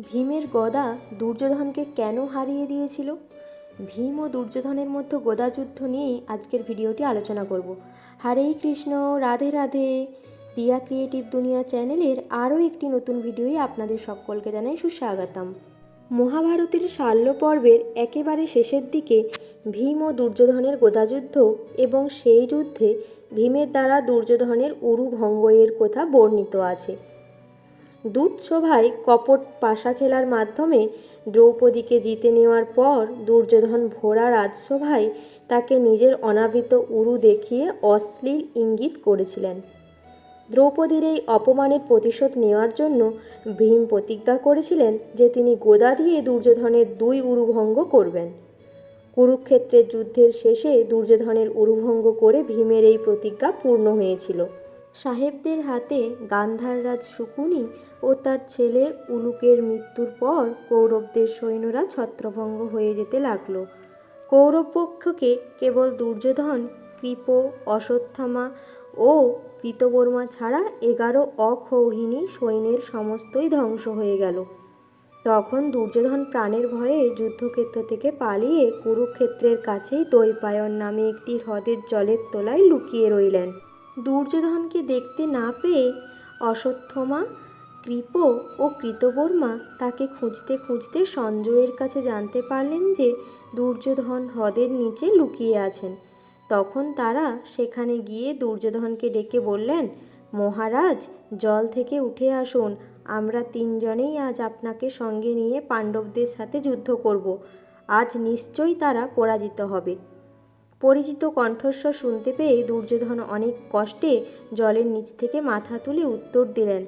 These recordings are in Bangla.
ভীমের গদা দুর্যোধনকে কেন হারিয়ে দিয়েছিল? ভীম ও দুর্যোধনের মধ্যে গদাযুদ্ধ নিয়েই আজকের ভিডিওটি আলোচনা করব। হরে কৃষ্ণ, রাধে রাধে। রিয়া ক্রিয়েটিভ দুনিয়া চ্যানেলের আরও একটি নতুন ভিডিওই আপনাদের সকলকে জানাই সুস্বাগতম। মহাভারতের শাল্য পর্বের একেবারে শেষের দিকে ভীম ও দুর্যোধনের গদাযুদ্ধ এবং সেই যুদ্ধে ভীমের দ্বারা দুর্যোধনের উরু ভঙ্গের কথা বর্ণিত আছে। দূতসভায় কপট পাশা খেলার মাধ্যমে দ্রৌপদীকে জিতে নেওয়ার পর দুর্যোধন ভোরা রাজসভায় তাকে নিজের অনাবৃত উরু দেখিয়ে অশ্লীল ইঙ্গিত করেছিলেন। দ্রৌপদীর এই অপমানের প্রতিশোধ নেওয়ার জন্য ভীম প্রতিজ্ঞা করেছিলেন যে তিনি গদা দিয়ে দুর্যোধনের 2 উরুভঙ্গ করবেন। কুরুক্ষেত্রের যুদ্ধের শেষে দুর্যোধনের উরুভঙ্গ করে ভীমের এই প্রতিজ্ঞা পূর্ণ হয়েছিল। সাহেবদের হাতে গান্ধাররাজ শকুনি ও তার ছেলে উলুকের মৃত্যুর পর কৌরবদের সৈন্যরা ছত্রভঙ্গ হয়ে যেতে লাগল। কৌরব পক্ষকে কেবল দুর্যোধন, কৃপ, অশ্বত্থামা ও কৃতবর্মা ছাড়া 11 অক্ষৌহিণী সৈন্যের সমস্তই ধ্বংস হয়ে গেল। তখন দুর্যোধন প্রাণের ভয়ে যুদ্ধক্ষেত্র থেকে পালিয়ে কুরুক্ষেত্রের কাছেই দৈপায়ন নামে একটি হ্রদের জলের তলায় লুকিয়ে রইলেন। দুর্যোধনকে দেখতে না পেয়ে অশ্বত্থামা, কৃপ ও কৃতবর্মা তাকে খুঁজতে খুঁজতে সঞ্জয়ের কাছে জানতে পারলেন যে দুর্যোধন হ্রদের নিচে লুকিয়ে আছেন। তখন তারা সেখানে গিয়ে দুর্যোধনকে ডেকে বললেন, মহারাজ, জল থেকে উঠে আসুন, আমরা 3 জনেই আজ আপনাকে সঙ্গে নিয়ে পাণ্ডবদের সাথে যুদ্ধ করব। আজ নিশ্চয়ই তারা পরাজিত হবে। পরিচিত কণ্ঠস্বর শুনতে পেয়ে দুর্যোধন অনেক কষ্টে জলের নিচ থেকে মাথা তুলে উত্তর দিলেন,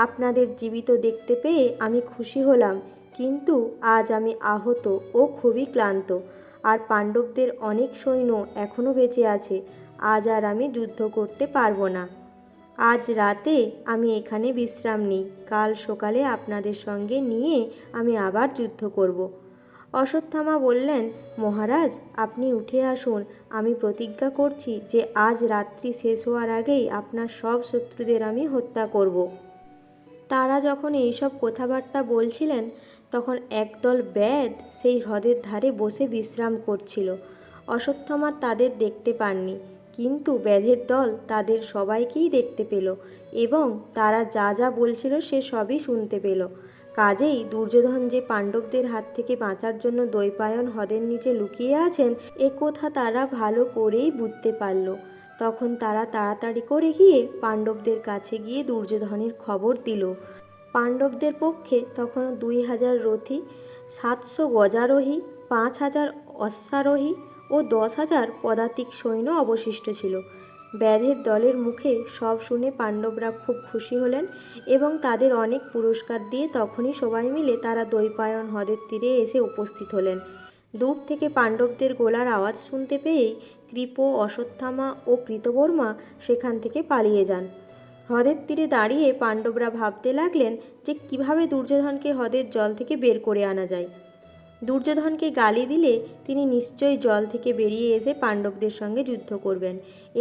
আপনাদের জীবিত দেখতে পেয়ে আমি খুশি হলাম, কিন্তু আজ আমি আহত ও খুবই ক্লান্ত, আর পাণ্ডবদের অনেক সৈন্য এখনও বেঁচে আছে। আজ আর আমি যুদ্ধ করতে পারবো না। আজ রাতে আমি এখানে বিশ্রাম নিই, কাল সকালে আপনাদের সঙ্গে নিয়ে আমি আবার যুদ্ধ করব। অশ্বত্থামা বললেন, মহারাজ, আপনি উঠে আসুন, আমি প্রতিজ্ঞা করছি যে আজ রাত্রি শেষ হওয়ার আগেই আপনার সব শত্রুদের আমি হত্যা করব। তারা যখন এইসব কথাবার্তা বলছিলেন তখন একদল ব্যাধ সেই হ্রদের ধারে বসে বিশ্রাম করছিল। অশ্বত্থামা তাদের দেখতে পাননি, কিন্তু ব্যাধের দল তাদের সবাইকেই দেখতে পেল এবং তারা যা যা বলছিল সে সবই শুনতে পেল। কাজেই দুর্যোধন যে পাণ্ডবদের হাত থেকে বাঁচার জন্য দৈপায়ন হ্রদের নিচে লুকিয়ে আছেন এ কথা তারা ভালো করেই বুঝতে পারল। তখন তারা তাড়াতাড়ি করে গিয়ে পাণ্ডবদের কাছে গিয়ে দুর্যোধনের খবর দিল। পাণ্ডবদের পক্ষে তখনও 2000 রথী, 700 গজারোহী, 5000 অশ্বারোহী ও 10,000 পদাতিক সৈন্য অবশিষ্ট ছিল। ব্যাধের দলের মুখে সব শুনে পাণ্ডবরা খুব খুশি হলেন এবং তাদের অনেক পুরস্কার দিয়ে তখনই সবাই মিলে তারা দৈপায়ন হ্রদের তীরে এসে উপস্থিত হলেন। দূর থেকে পাণ্ডবদের গোলার আওয়াজ শুনতে পেয়েই কৃপ, অশ্বত্থামা ও কৃতবর্মা সেখান থেকে পালিয়ে যান। হ্রদের তীরে দাঁড়িয়ে পাণ্ডবরা ভাবতে লাগলেন যে কিভাবে দুর্যোধনকে হ্রদের জল থেকে বের করে আনা যায়। দুর্যোধনকে গালি দিলে তিনি নিশ্চয়ই জল থেকে বেরিয়ে এসে পাণ্ডবদের সঙ্গে যুদ্ধ করবেন।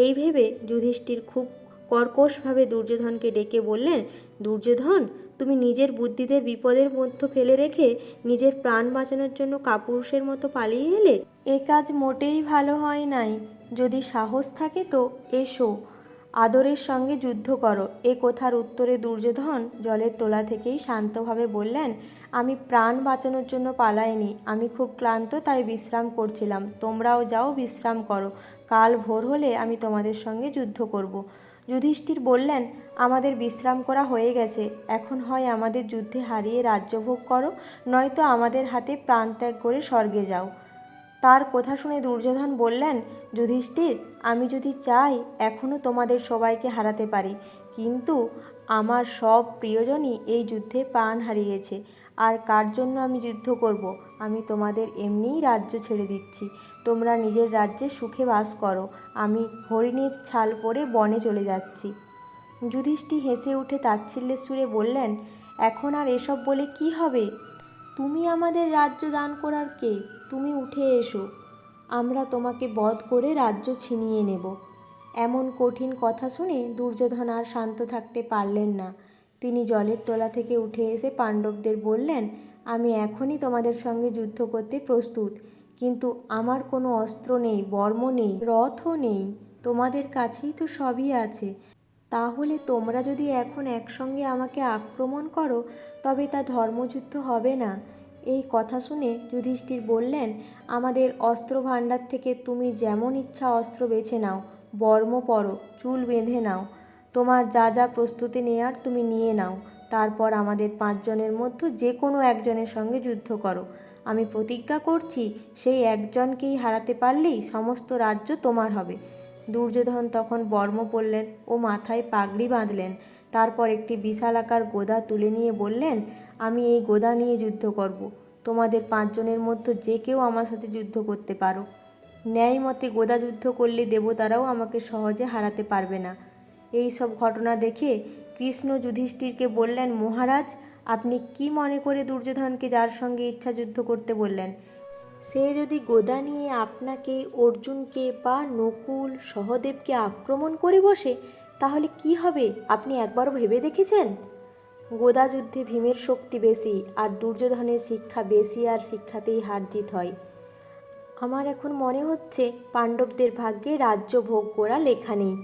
এই ভেবে যুধিষ্ঠির খুব কর্কশভাবে দুর্যোধনকে ডেকে বললেন, দুর্যোধন, তুমি নিজের বুদ্ধিদের বিপদের মধ্যে ফেলে রেখে নিজের প্রাণ বাঁচানোর জন্য কাপুরুষের মতো পালিয়ে এলে। এ কাজ মোটেই ভালো হয় নাই। যদি সাহস থাকে তো এসো, আদরের সঙ্গে যুদ্ধ করো। এ কথার উত্তরে দুর্যোধন জলের তলা থেকেই শান্তভাবে বললেন, আমি প্রাণ বাঁচানোর জন্য পালাইনি, আমি খুব ক্লান্ত তাই বিশ্রাম করছিলাম। তোমরাও যাও বিশ্রাম করো, কাল ভোর হলে আমি তোমাদের সঙ্গে যুদ্ধ করব। যুধিষ্ঠির বললেন, আমাদের বিশ্রাম করা হয়ে গেছে, এখন হয় আমাদের যুদ্ধে হারিয়ে রাজ্যভোগ করো, নয়তো আমাদের হাতে প্রাণত্যাগ করে স্বর্গে যাও। তার কথা শুনে দুর্যোধন বললেন, যুধিষ্ঠির, আমি যদি চাই এখনও তোমাদের সবাইকে হারাতে পারি, কিন্তু আমার সব প্রিয়জনই এই যুদ্ধে প্রাণ হারিয়েছে, আর কার জন্য আমি যুদ্ধ করব? আমি তোমাদের এমনিই রাজ্য ছেড়ে দিচ্ছি, তোমরা নিজের রাজ্যে সুখে বাস করো, আমি হরিণের ছাল পরে বনে চলে যাচ্ছি। যুধিষ্ঠির হেসে উঠে তাচ্ছিল্যের সুরে বললেন, এখন আর এসব বলে কি হবে? তুমি আমাদের রাজ্য দান করার কে? তুমি উঠে এসো, আমরা তোমাকে বধ করে রাজ্য ছিনিয়ে নেব। এমন কঠিন কথা শুনে দুর্যোধন আর শান্ত থাকতে পারলেন না। তিনি জলের তলা থেকে উঠে এসে পাণ্ডবদের বললেন, আমি এখনই তোমাদের সঙ্গে যুদ্ধ করতে প্রস্তুত, কিন্তু আমার কোনো অস্ত্র নেই, বর্ম নেই, রথও নেই। তোমাদের কাছেই তো সবই আছে। তাহলে তোমরা যদি এখন একসঙ্গে আমাকে আক্রমণ করো তবে তা ধর্মযুদ্ধ হবে না। এই কথা শুনে যুধিষ্ঠির বললেন, আমাদের অস্ত্র ভাণ্ডার থেকে তুমি যেমন ইচ্ছা অস্ত্র বেছে নাও, বর্ম পরো, চুল বেঁধে নাও, তোমার যা যা প্রস্তুতি নেয়ার তুমি নিয়ে নাও। তারপর আমাদের 5 জনের মধ্যে যে কোনো একজনের সঙ্গে যুদ্ধ করো। আমি প্রতিজ্ঞা করছি, সেই একজনকেই হারাতে পারলেই সমস্ত রাজ্য তোমার হবে। দুর্যোধন তখন বর্ম পরলেন ও মাথায় পাগড়ি বাঁধলেন। তারপর একটি বিশালাকার গদা তুলে নিয়ে বললেন, আমি এই গদা নিয়ে যুদ্ধ করব। তোমাদের 5 জনের মধ্যে যে কেউ আমার সাথে যুদ্ধ করতে পারো। ন্যায় মতে গদা যুদ্ধ করলে দেবতারাও আমাকে সহজে হারাতে পারবে না। এই সব ঘটনা দেখে কৃষ্ণ যুধিষ্ঠিরকে বললেন, মহারাজ, আপনি কি মনে করে দুর্যোধনকে যার সঙ্গে ইচ্ছা যুদ্ধ করতে বললেন? সে যদি গদা নিয়ে আপনাকে, অর্জুনকে বা নকুল, সহদেবকে আক্রমণ করে বসে, তাহলে কি হবে আপনি একবারও ভেবে দেখেছেন? গদা যুদ্ধে ভীমের শক্তি বেশি, আর দুর্যোধনের শিক্ষা বেশি, আর শিক্ষাতেই হার জিত হয়। আমার এখন মনে হচ্ছে পাণ্ডবদের ভাগ্যে রাজ্য ভোগ করা লেখা নেই।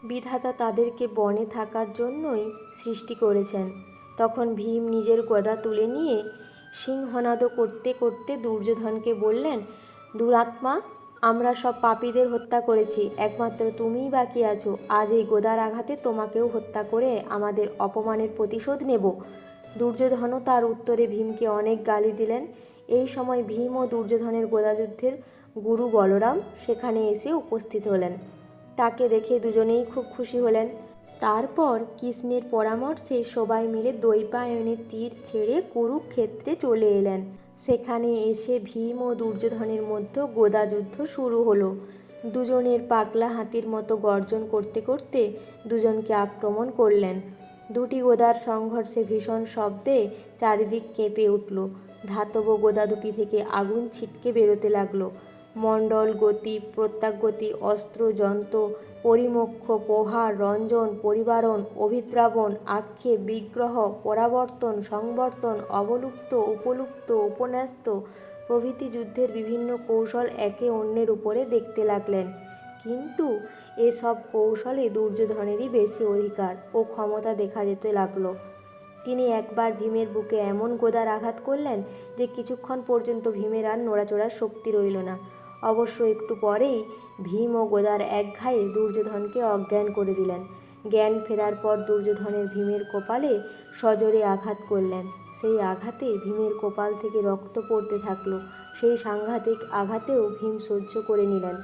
বিধাতা তাদেরকে বনে থাকার জন্যই সৃষ্টি করেছেন। তখন ভীম নিজের গদা তুলে নিয়ে সিংহনাদ করতে করতে দুর্যোধনকে বললেন, দুরাত্মা, আমরা সব পাপীদের হত্যা করেছি, একমাত্র তুমিই বাকি আছো। আজ এই গদার আঘাতে তোমাকেও হত্যা করে আমাদের অপমানের প্রতিশোধ নেব। দুর্যোধনও তার উত্তরে ভীমকে অনেক গালি দিলেন। এই সময় ভীম ও দুর্যোধনের গদাযুদ্ধের গুরু বলরাম সেখানে এসে উপস্থিত হলেন। তাকে দেখে দুজনেই খুব খুশি হলেন। তারপর কৃষ্ণের পরামর্শে সবাই মিলে দ্বৈপায়নের তীর ছেড়ে কুরুক্ষেত্রে চলে এলেন। সেখানে এসে ভীম ও দুর্যোধনের মধ্যে গদাযুদ্ধ শুরু হলো। দুজনের পাগলা হাতির মতো গর্জন করতে করতে দুজনকে আক্রমণ করলেন। দুটি গদার সংঘর্ষে ভীষণ শব্দে চারিদিক কেঁপে উঠল। ধাতব গদা দুটি থেকে আগুন ছিটকে বেরোতে লাগলো। মণ্ডল, গতি, প্রত্যাগতি, অস্ত্র, যন্ত্র, পরিমোক্ষ, প্রহার, রঞ্জন, পরিবারণ, অভিদ্রাবণ, আক্ষেপ, বিগ্রহ, পরাবর্তন, সংবর্তন, অবলুপ্ত, উপলুপ্ত, উপন্যস্ত প্রভৃতি যুদ্ধের বিভিন্ন কৌশল একে অন্যের উপরে দেখতে লাগলেন। কিন্তু এসব কৌশলে দুর্যোধনেরই বেশি অধিকার ও ক্ষমতা দেখা যেতে লাগলো। তিনি একবার ভীমের বুকে এমন গদার আঘাত করলেন যে কিছুক্ষণ পর্যন্ত ভীমের আর নড়াচড়ার শক্তি রইল না। অবশ্য একটু পরেই ভীম ও গদার এক ঘায়ে দুর্যোধনকে অজ্ঞান করে দিলেন। জ্ঞান ফেরার পর দুর্যোধনের ভীমের কপালে সজোরে আঘাত করলেন। সেই আঘাতে ভীমের কপাল থেকে রক্ত পড়তে থাকলো। সেই সাংঘাতিক আঘাতেও ভীম সহ্য করে নিলেন।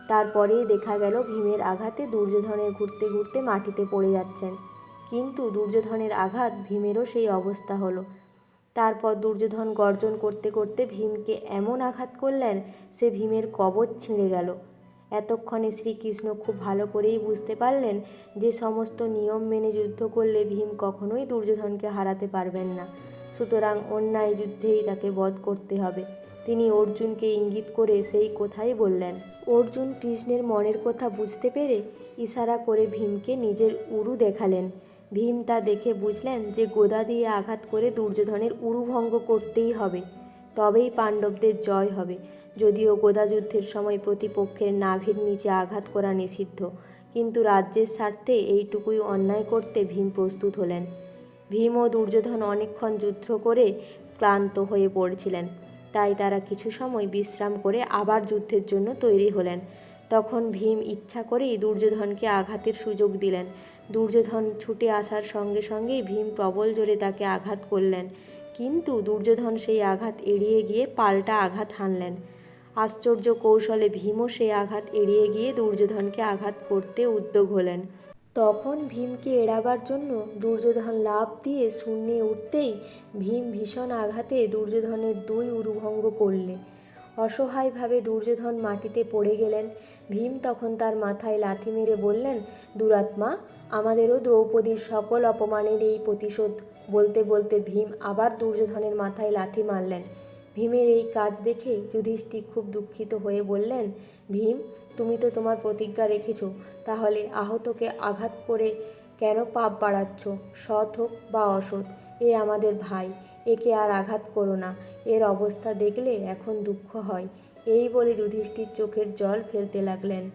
তারপরেই দেখা গেল ভীমের আঘাতে দুর্যোধনের ঘুরতে ঘুরতে মাটিতে পড়ে যাচ্ছেন। কিন্তু দুর্যোধনের আঘাত ভীমেরও সেই অবস্থা হলো। তারপর দুর্যোধন গর্জন করতে করতে ভীমকে এমন আঘাত করলেন, সে ভীমের কবচ ছিঁড়ে গেল। এতক্ষণে শ্রীকৃষ্ণ খুব ভালো করেই বুঝতে পারলেন যে সমস্ত নিয়ম মেনে যুদ্ধ করলে ভীম কখনোই দুর্যোধনকে হারাতে পারবেন না। সুতরাং অন্যায় যুদ্ধেই তাকে বধ করতে হবে। তিনি অর্জুনকে ইঙ্গিত করে সেই কথাই বললেন। অর্জুন কৃষ্ণের মনের কথা বুঝতে পেরে ইশারা করে ভীমকে নিজের উরু দেখালেন। ভীম তা দেখে বুঝলেন যে গদা দিয়ে আঘাত করে দুর্যোধনের উরু ভঙ্গ করতেই হবে, তবেই পাণ্ডবদের জয় হবে। যদিও গদাযুদ্ধের সময় প্রতিপক্ষের নাভির নিচে আঘাত করা নিষিদ্ধ, কিন্তু রাজ্যের স্বার্থে এইটুকুই অন্যায় করতে ভীম প্রস্তুত হলেন। ভীম ও দুর্যোধন অনেকক্ষণ যুদ্ধ করে ক্লান্ত হয়ে পড়ছিলেন, তাই তারা কিছু সময় বিশ্রাম করে আবার যুদ্ধের জন্য তৈরি হলেন। তখন ভীম ইচ্ছা করেই দুর্যোধনকে আঘাতের সুযোগ দিলেন। দুর্যোধন ছুটে আসার সঙ্গে সঙ্গেই ভীম প্রবল জোরে তাকে আঘাত করলেন, কিন্তু দুর্যোধন সেই আঘাত এড়িয়ে গিয়ে পাল্টা আঘাত হানলেন। আশ্চর্য কৌশলে ভীমও সেই আঘাত এড়িয়ে গিয়ে দুর্যোধনকে আঘাত করতে উদ্যোগ হলেন। তখন ভীমকে এড়াবার জন্য দুর্যোধন লাফ দিয়ে শূন্যে উঠতেই ভীম ভীষণ আঘাতে দুর্যোধনের 2 উরুভঙ্গ করলে অসহায়ভাবে দুর্যোধন মাটিতে পড়ে গেলেন। ভীম তখন তার মাথায় লাথি মেরে বললেন, দুরাত্মা, আমাদেরও দ্রৌপদীর সকল অপমানের এই প্রতিশোধ। বলতে বলতে ভীম আবার দুর্যোধনের মাথায় লাথি মারলেন। ভীমের এই কাজ দেখে যুধিষ্ঠির খুব দুঃখিত হয়ে বললেন, ভীম, তুমি তো তোমার প্রতিজ্ঞা রেখেছ, তাহলে আহতকে আঘাত করে কেন পাপ বাড়াচ্ছ? সৎ হোক বা অসৎ, এ আমাদের ভাই, একে আর আঘাত করো না। এর অবস্থা দেখলে এখন দুঃখ হয়। এই বলে যুধিষ্ঠির চোখের জল ফেলতে লাগলেন।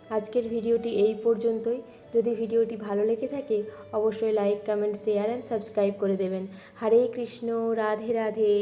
আজকের ভিডিওটি এই পর্যন্তই। যদি ভিডিওটি ভালো লেগে থাকে অবশ্যই like, comment, share and subscribe করে দেবেন। হরে কৃষ্ণ, রাধে রাধে।